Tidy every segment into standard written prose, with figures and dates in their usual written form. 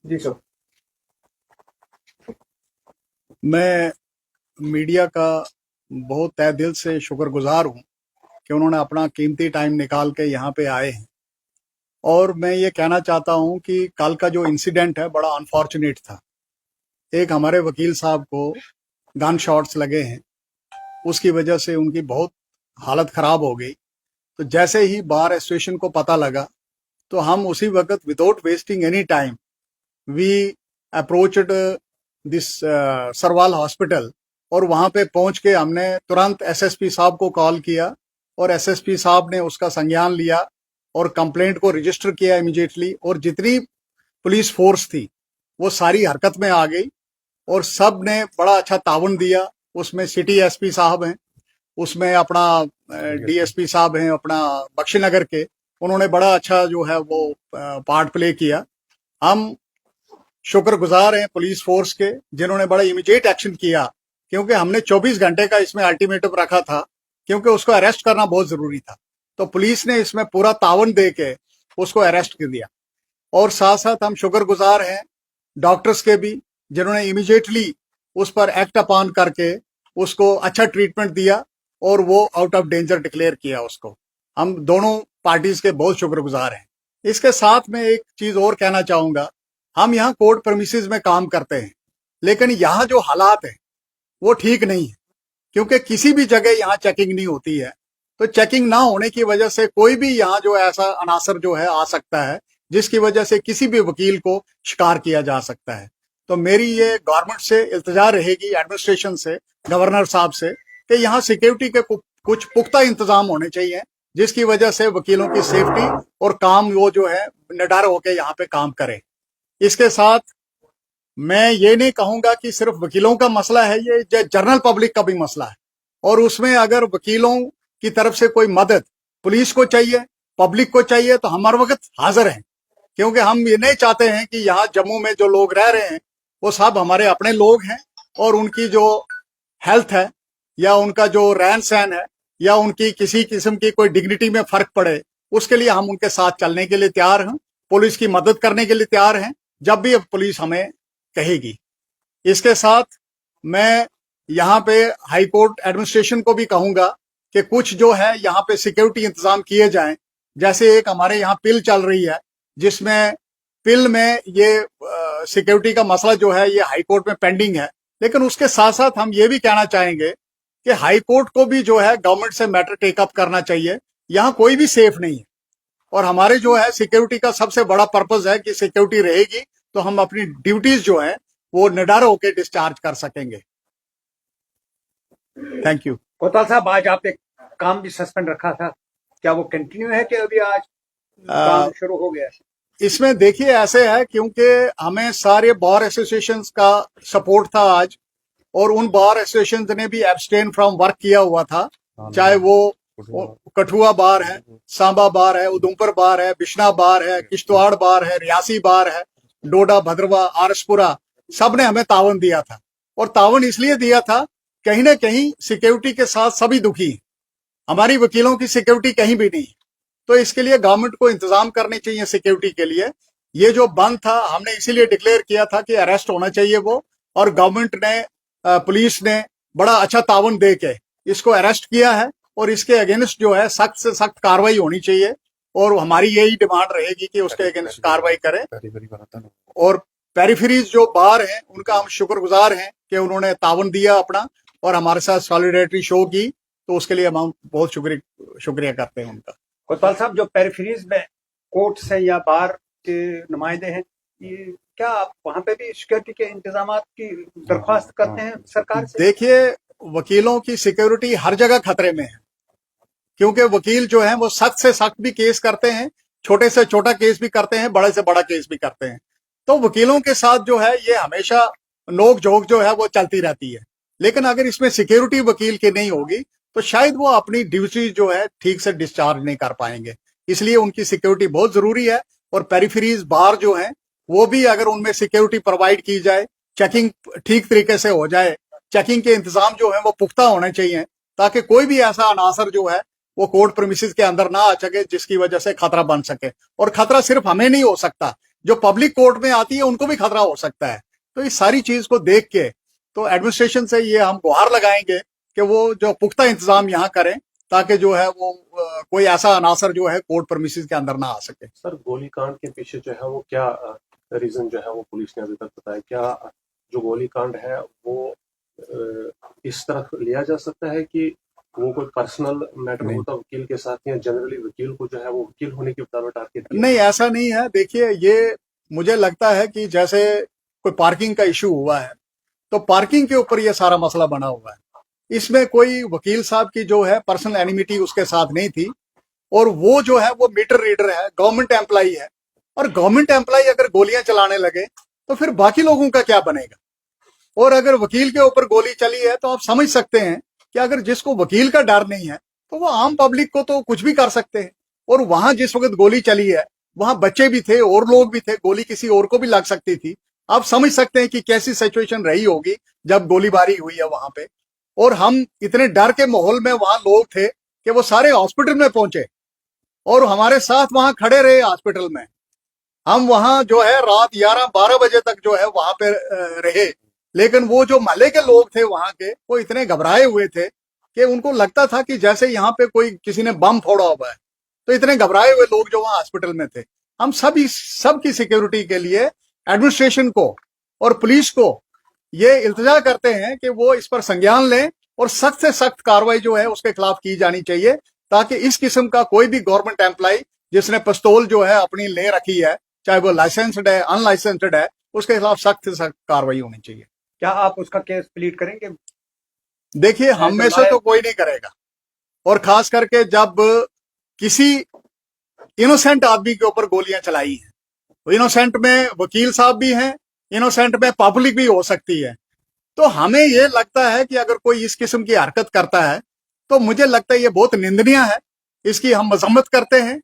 जी sir. मैं media का बहुत तहे दिल से शुक्रगुजार हूं कि उन्होंने अपना कीमती टाइम निकाल के यहाँ पे आए हैं। और मैं ये कहना चाहता हूं कि कल का जो इंसिडेंट है बड़ा अनफॉर्चुनेट था। एक हमारे वकील साहब को गन शॉट्स लगे हैं, उसकी वजह से उनकी बहुत हालत खराब हो गई। तो जैसे ही बार एसोसिएशन को पता लगा तो हम उसी वक्त without wasting any time we approached this Sarwal hospital, और वहां पे पहुंच के हमने तुरंत एसएसपी साहब को कॉल किया और एसएसपी साहब ने उसका संज्ञान लिया और कंप्लेंट को रजिस्टर किया इमीडिएटली। और जितनी पुलिस फोर्स थी वो सारी हरकत में आ गई और सब ने बड़ा अच्छा ताउन दिया। उसमें सिटी एसपी साहब हैं, उसमें अपना डीएसपी साहब हैं अपना बख्शीनगर के, उन्होंने बड़ा अच्छा जो है वो पार्ट प्ले किया। हम शुक्रगुजार हैं पुलिस फोर्स के जिन्होंने बड़ा इमीडिएट एक्शन किया, क्योंकि हमने 24 घंटे का इसमें अल्टीमेटम रखा था, क्योंकि उसको अरेस्ट करना बहुत जरूरी था। तो पुलिस ने इसमें पूरा तावन दे के उसको अरेस्ट कर दिया। और साथ साथ हम शुक्रगुजार हैं डॉक्टर्स के भी, जिन्होंने इमीडिएटली उस पर एक्ट अपॉन करके उसको अच्छा ट्रीटमेंट दिया और वो आउट ऑफ डेंजर डिक्लेयर किया उसको। हम दोनों पार्टीज के बहुत शुक्रगुजार हैं। इसके साथ में एक चीज और कहना चाहूंगा, हम यहाँ कोर्ट प्रेमिसेस में काम करते हैं, लेकिन यहाँ जो हालात है वो ठीक नहीं है, क्योंकि किसी भी जगह यहाँ चेकिंग नहीं होती है। तो चेकिंग ना होने की वजह से कोई भी यहाँ जो ऐसा अनासर जो है आ सकता है, जिसकी वजह से किसी भी वकील को शिकार किया जा सकता है। तो मेरी ये गवर्नमेंट से इल्तिजा रहेगी, एडमिनिस्ट्रेशन से, गवर्नर साहब से, कि यहाँ सिक्योरिटी के कुछ पुख्ता इंतजाम होने चाहिए, जिसकी वजह से वकीलों की सेफ्टी और काम वो जो है निडर होकर यहाँ पे काम करे। इसके साथ मैं ये नहीं कहूंगा कि सिर्फ वकीलों का मसला है, ये जनरल पब्लिक का भी मसला है। और उसमें अगर वकीलों की तरफ से कोई मदद पुलिस को चाहिए, पब्लिक को चाहिए, तो हम हर वक्त हाजिर हैं, क्योंकि हम ये नहीं चाहते हैं कि यहाँ जम्मू में जो लोग रह रहे हैं वो सब हमारे अपने लोग हैं, और उनकी जो हेल्थ है या उनका जो रहन सहन है या उनकी किसी किस्म की कोई डिग्निटी में फर्क पड़े, उसके लिए हम उनके साथ चलने के लिए तैयार हैं, पुलिस की मदद करने के लिए तैयार हैं जब भी अब पुलिस हमें कहेगी। इसके साथ मैं यहाँ पे हाई कोर्ट एडमिनिस्ट्रेशन को भी कहूंगा कि कुछ जो है यहाँ पे सिक्योरिटी इंतजाम किए जाएं। जैसे एक हमारे यहाँ पिल चल रही है, जिसमें पिल में ये सिक्योरिटी का मसला जो है ये हाई कोर्ट में पेंडिंग है। लेकिन उसके साथ साथ हम ये भी कहना चाहेंगे कि हाई कोर्ट को भी जो है गवर्नमेंट से मैटर टेकअप करना चाहिए। यहाँ कोई भी सेफ नहीं है, और हमारे जो है सिक्योरिटी का सबसे बड़ा पर्पज है कि सिक्योरिटी रहेगी तो हम अपनी ड्यूटीज जो है वो निडर होकर डिस्चार्ज कर सकेंगे। Thank you. कोतवाल साहब, आज आपने काम भी सस्पेंड रखा था, क्या वो कंटिन्यू है कि अभी आज काम शुरू हो गया है? इसमें देखिए ऐसे है, क्योंकि हमें सारे बार एसोसिएशन का सपोर्ट था आज, और उन बार एसोसिएशन ने भी एब्सटेन फ्रॉम वर्क किया हुआ था, चाहे वो कठुआ बार है, सांबा बार है, उधमपुर बार है, बिश्ना बार है, किश्तवाड़ बार है, रियासी बार है, डोडा, भद्रवा, आरसपुरा, सब ने हमें तावन दिया था। और तावन इसलिए दिया था, कहीं ना कहीं सिक्योरिटी के साथ सभी दुखी हैं, हमारी वकीलों की सिक्योरिटी कहीं भी नहीं। तो इसके लिए गवर्नमेंट को इंतजाम करने चाहिए सिक्योरिटी के लिए। ये जो बंद था हमने इसीलिए डिक्लेयर किया था कि अरेस्ट होना चाहिए वो, और गवर्नमेंट ने पुलिस ने बड़ा अच्छा तावन दे के इसको अरेस्ट किया है, और इसके अगेंस्ट जो है सख्त से सख्त कार्रवाई होनी चाहिए, और हमारी यही डिमांड रहेगी कि उसके अगेंस्ट कार्रवाई करें। और पेरिफेरीज जो बाहर हैं उनका हम शुक्रगुजार हैं कि उन्होंने तावन दिया अपना और हमारे साथ सॉलिडेरिटी शो की, तो उसके लिए हम बहुत शुक्रिया करते हैं उनका। कोतवाल साहब, जो पेरिफेरीज में कोर्ट से या बार के नुमाइंदे हैं, ये क्या आप वहां पे भी सिक्योरिटी के इंतजाम की दरख्वास्त करते हैं सरकार से? देखिए, वकीलों की सिक्योरिटी हर जगह खतरे में है, क्योंकि वकील जो है वो सख्त से सख्त भी केस करते हैं, छोटे से छोटा केस भी करते हैं, बड़े से बड़ा केस भी करते हैं। तो वकीलों के साथ जो है ये हमेशा नोक झोंक जो है वो चलती रहती है। लेकिन अगर इसमें सिक्योरिटी वकील की नहीं होगी तो शायद वो अपनी ड्यूटी जो है ठीक से डिस्चार्ज नहीं कर पाएंगे। इसलिए उनकी सिक्योरिटी बहुत जरूरी है। और पेरिफेरीज बार जो है वो भी अगर उनमें सिक्योरिटी प्रोवाइड की जाए, चेकिंग ठीक तरीके से हो जाए, चेकिंग के इंतजाम जो है वो पुख्ता होने चाहिए, ताकि कोई भी ऐसा अनासर जो है वो कोर्ट प्रीमिसेस के अंदर ना आ सके, जिसकी वजह से खतरा बन सके। और खतरा सिर्फ हमें नहीं हो सकता, जो पब्लिक कोर्ट में आती है उनको भी खतरा हो सकता है। तो इस सारी चीज को देख के तो एडमिनिस्ट्रेशन से ये हम गुहार लगाएंगे कि वो जो पुख्ता इंतजाम यहाँ करें, ताकि जो है वो कोई ऐसा अनासर जो है कोर्ट प्रीमिसेस के अंदर ना आ सके। सर, गोलीकांड के पीछे जो है वो क्या रीजन जो है वो पुलिस ने अभी तक बताया? क्या जो गोलीकांड है वो इस तरफ लिया जा सकता है कि वो कोई पर्सनल मैटर होता वकील के साथ, या जनरली वकील को जो है वो वकील होने की बदौलत टारगेट? नहीं, ऐसा नहीं है। देखिए, ये मुझे लगता है कि जैसे कोई पार्किंग का इशू हुआ है, तो पार्किंग के ऊपर ये सारा मसला बना हुआ है। इसमें कोई वकील साहब की जो है पर्सनल एनिमिटी उसके साथ नहीं थी, और वो जो है वो मीटर रीडर है, गवर्नमेंट एम्प्लॉई है। और गवर्नमेंट एम्प्लॉई अगर गोलियां चलाने लगे तो फिर बाकी लोगों का क्या बनेगा? और अगर वकील के ऊपर गोली चली है तो आप समझ सकते हैं कि अगर जिसको वकील का डर नहीं है तो वो आम पब्लिक को तो कुछ भी कर सकते हैं। और वहां जिस वक्त गोली चली है वहां बच्चे भी थे और लोग भी थे, गोली किसी और को भी लग सकती थी। आप समझ सकते हैं कि कैसी सिचुएशन रही होगी जब गोलीबारी हुई है वहां पे। और हम इतने डर के माहौल में वहां लोग थे कि वो सारे हॉस्पिटल में पहुंचे और हमारे साथ वहां खड़े रहे हॉस्पिटल में। हम वहां जो है रात 11-12 बजे तक जो है वहां पे रहे। लेकिन वो जो महल्ले के लोग थे वहां के, वो इतने घबराए हुए थे कि उनको लगता था कि जैसे यहाँ पे कोई किसी ने बम फोड़ा हुआ है। तो इतने घबराए हुए लोग जो वहां हॉस्पिटल में थे, हम सबकी सिक्योरिटी के लिए एडमिनिस्ट्रेशन को और पुलिस को ये इल्तिजा करते हैं कि वो इस पर संज्ञान लें और सख्त से सख्त कार्रवाई जो है उसके खिलाफ की जानी चाहिए, ताकि इस किस्म का कोई भी गवर्नमेंट एम्प्लॉय जिसने पिस्तौल जो है अपनी ले रखी है, चाहे वो लाइसेंस्ड है अनलाइसेंस्ड है, उसके खिलाफ सख्त से सख्त कार्रवाई होनी चाहिए। क्या आप उसका केस प्लीड करेंगे? देखिए, हम में से तो कोई नहीं करेगा, और खास करके जब किसी इनोसेंट आदमी के ऊपर गोलियां चलाई हैं। इनोसेंट में वकील साहब भी हैं, इनोसेंट में पब्लिक भी हो सकती है। तो हमें ये लगता है कि अगर कोई इस किस्म की हरकत करता है तो मुझे लगता है ये बहुत निंदनीय है, इसकी हम मजम्मत करते हैं।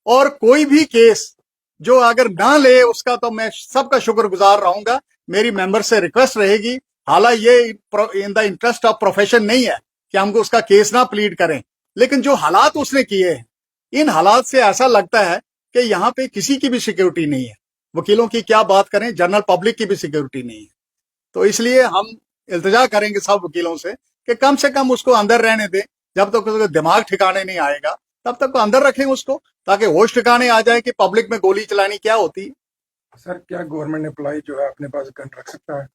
और कोई भी केस जो अगर ना ले उसका, तो मैं सबका शुक्रगुजार रहूंगा। मेरी मेंबर से रिक्वेस्ट रहेगी, हालांकि ये in the interest of profession नहीं है कि हमको उसका केस ना प्लीड करें, लेकिन जो हालात उसने किए हैं, इन हालात से ऐसा लगता है कि यहाँ पे किसी की भी सिक्योरिटी नहीं है। वकीलों की क्या बात करें, जनरल पब्लिक की भी सिक्योरिटी नहीं है। तो इसलिए हम इल्तिजा करेंगे सब वकीलों से कि कम से कम उसको अंदर रहने दें। जब तक उसका दिमाग ठिकाने नहीं आएगा तब तक तो अंदर रखें उसको, ताकि होश ठिकाने आ जाए कि पब्लिक में गोली चलानी क्या होती है। सर, क्या गवर्नमेंट एम्प्लॉय जो है अपने पास गन रख सकता है?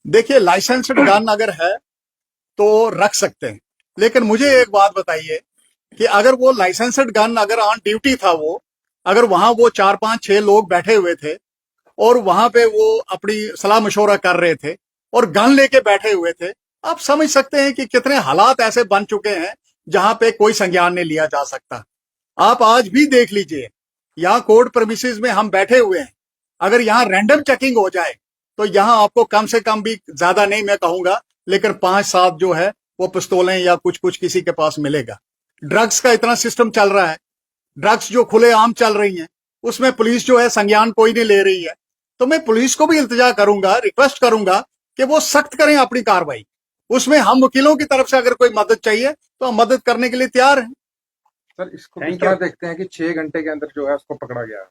देखिए, लाइसेंस्ड गन अगर है तो रख सकते हैं, लेकिन मुझे एक बात बताइए कि अगर वो लाइसेंस्ड गन अगर ऑन ड्यूटी था, वो अगर वहां वो 4-5-6 लोग बैठे हुए थे और वहां पे वो अपनी सलाह मशवरा कर रहे थे और गन लेके बैठे हुए थे, आप समझ सकते हैं कि कितने हालात ऐसे बन चुके हैं जहां पे कोई संज्ञान नहीं लिया जा सकता। आप आज भी देख लीजिए, यहाँ कोर्ट प्रीमिसेस में हम बैठे हुए हैं, अगर यहाँ रैंडम चेकिंग हो जाए तो यहाँ आपको कम से कम भी, ज्यादा नहीं मैं कहूंगा, लेकिन 5-7 जो है वो पिस्तौलें या कुछ कुछ किसी के पास मिलेगा। ड्रग्स का इतना सिस्टम चल रहा है, ड्रग्स जो खुले आम चल रही हैं, उसमें पुलिस जो है संज्ञान कोई नहीं ले रही है। तो मैं पुलिस को भी इल्तिजा करूंगा, रिक्वेस्ट करूंगा कि वो सख्त करें अपनी कार्रवाई। उसमें हम वकीलों की तरफ से अगर कोई मदद चाहिए तो हम मदद करने के लिए तैयार हैं। सर, इसको किस तरह देखते हैं कि 6 घंटे के अंदर जो है उसको पकड़ा गया?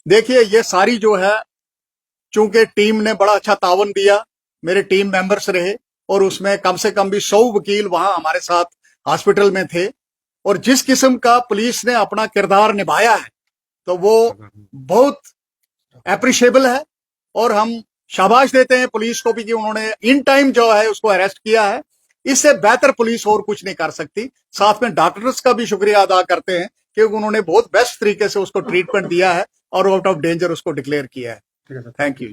देखिए, ये सारी जो है, चूंकि टीम ने बड़ा अच्छा तावन दिया, मेरे टीम मेंबर्स रहे, और उसमें कम से कम भी 100 वकील वहां हमारे साथ हॉस्पिटल में थे, और जिस किस्म का पुलिस ने अपना किरदार निभाया है तो वो बहुत एप्रिशिएबल है। और हम शाबाश देते हैं पुलिस को भी कि उन्होंने इन टाइम जो है उसको अरेस्ट किया है। इससे बेहतर पुलिस और कुछ नहीं कर सकती। साथ में डॉक्टर्स का भी शुक्रिया अदा करते हैं क्योंकि उन्होंने बहुत बेस्ट तरीके से उसको ट्रीटमेंट दिया है और आउट ऑफ डेंजर उसको डिक्लेयर किया है। ठीक है सर, थैंक यू।